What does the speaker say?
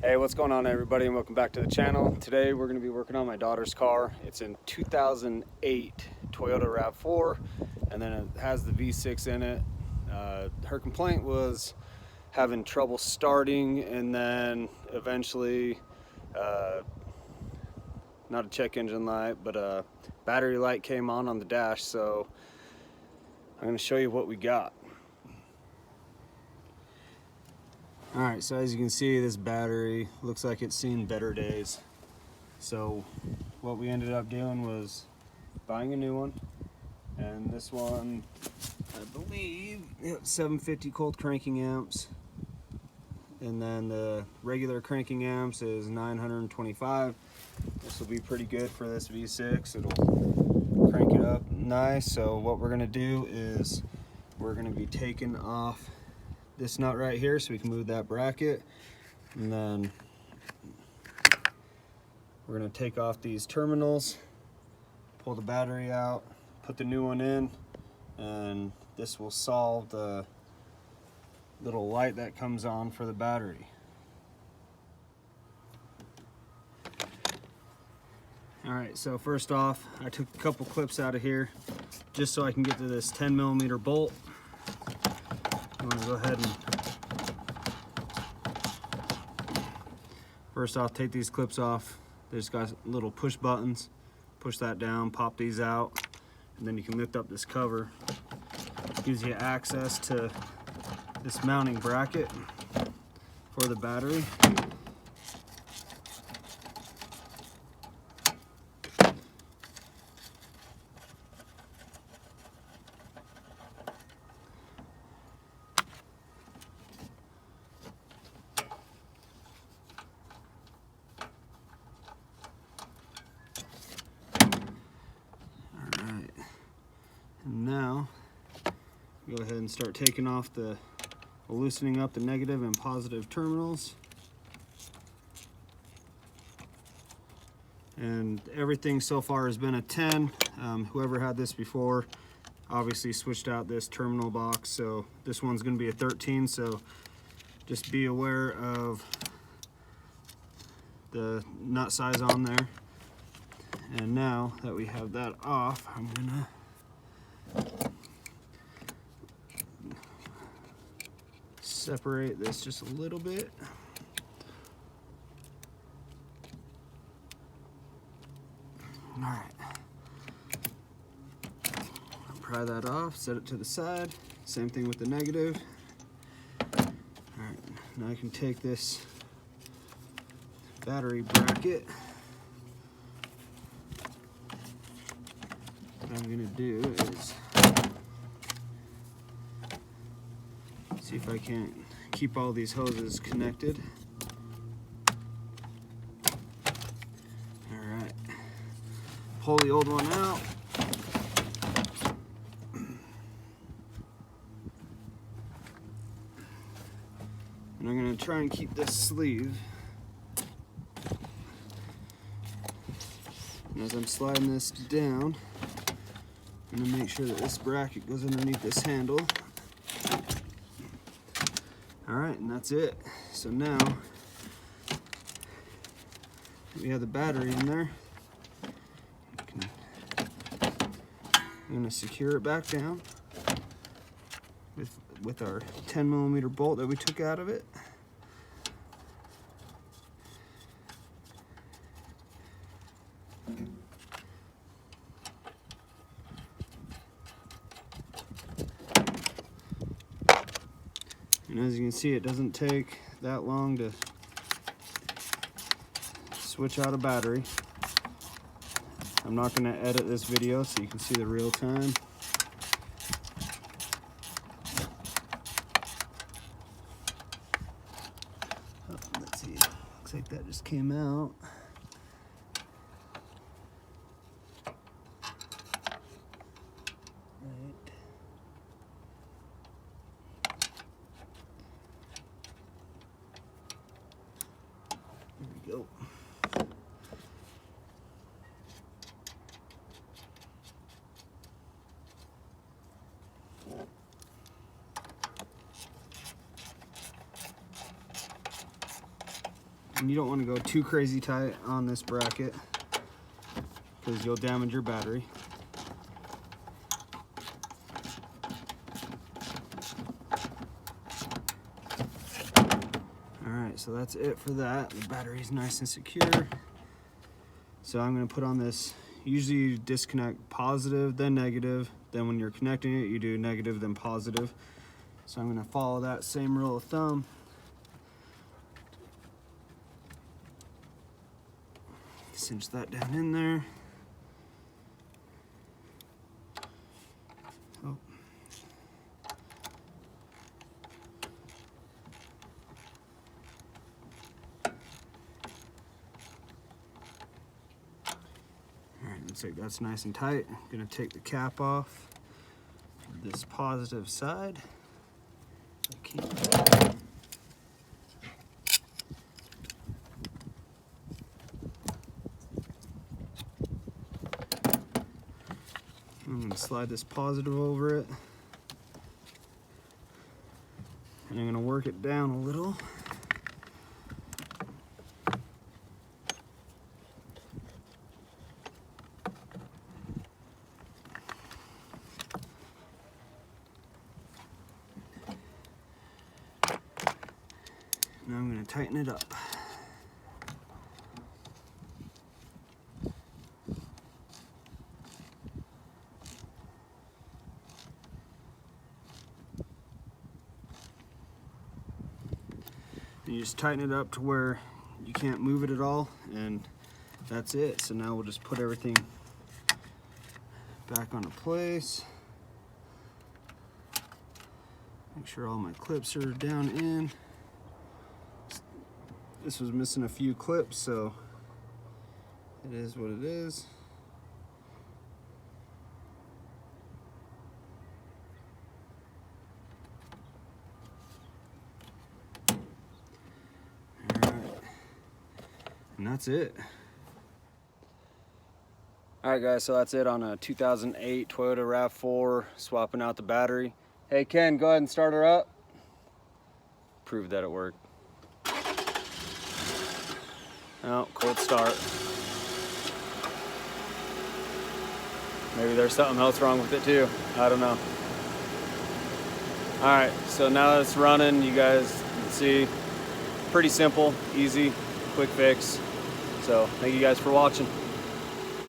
Hey, what's going on everybody, and welcome back to the channel. Today we're going to be working on my daughter's car. It's in 2008 Toyota RAV4, and then it has the V6 in it. Her complaint was having trouble starting, and then eventually not a check engine light, but a battery light came on the dash. So I'm going to show you what we got. Alright, so as you can see, this battery looks like it's seen better days. So what we ended up doing was buying a new one, and this one, I believe, 750 cold cranking amps, and then the regular cranking amps is 925. This will be pretty good for this V6. It'll crank it up nice. So what we're going to do is we're going to be taking off this nut right here so we can move that bracket, and then we're going to take off these terminals, pull the battery out, put the new one in, and this will solve the little light that comes on for the battery. Alright, so first off, I took a couple clips out of here just so I can get to this 10mm bolt. I'm going to go ahead and first off take these clips off. They just got little push buttons. Push that down, pop these out, and then you can lift up this cover. It gives you access to this mounting bracket for the battery. And now, go ahead and start taking off loosening up the negative and positive terminals. And everything so far has been a 10. Whoever had this before obviously switched out this terminal box, so this one's going to be a 13. So just be aware of the nut size on there. And now that we have that off, I'm gonna separate this just a little bit. All right, pry that off, set it to the side. Same thing with the negative. All right, now I can take this battery bracket. What I'm gonna do is see if I can't keep all these hoses connected. All right, pull the old one out. And I'm gonna try and keep this sleeve. And as I'm sliding this down, I'm gonna make sure that this bracket goes underneath this handle. All right, and that's it. So now we have the battery in there. I'm gonna secure it back down with our 10mm bolt that we took out of it. And as you can see, it doesn't take that long to switch out a battery. I'm not going to edit this video so you can see the real time. Oh, let's see, looks like that just came out. There we go. And you don't want to go too crazy tight on this bracket because you'll damage your battery. Alright, so that's it for that. The battery's nice and secure. So I'm going to put on this, usually you disconnect positive, then negative. Then when you're connecting it, you do negative, then positive. So I'm going to follow that same rule of thumb. Cinch that down in there. Oh. Alright, looks like that's nice and tight. I'm gonna take the cap off for this positive side. I'm going to slide this positive over it, and I'm going to work it down a little. Now I'm going to tighten it up. You just tighten it up to where you can't move it at all, and that's it. So now we'll just put everything back onto place. Make sure all my clips are down in. This was missing a few clips, so it is what it is. And that's it. Alright guys, so that's it on a 2008 Toyota RAV4, swapping out the battery. Hey Ken, go ahead and start her up. Prove that it worked. Oh, cold start. Maybe there's something else wrong with it too. I don't know. Alright, so now that it's running, you guys can see, pretty simple, easy, quick fix. So thank you guys for watching.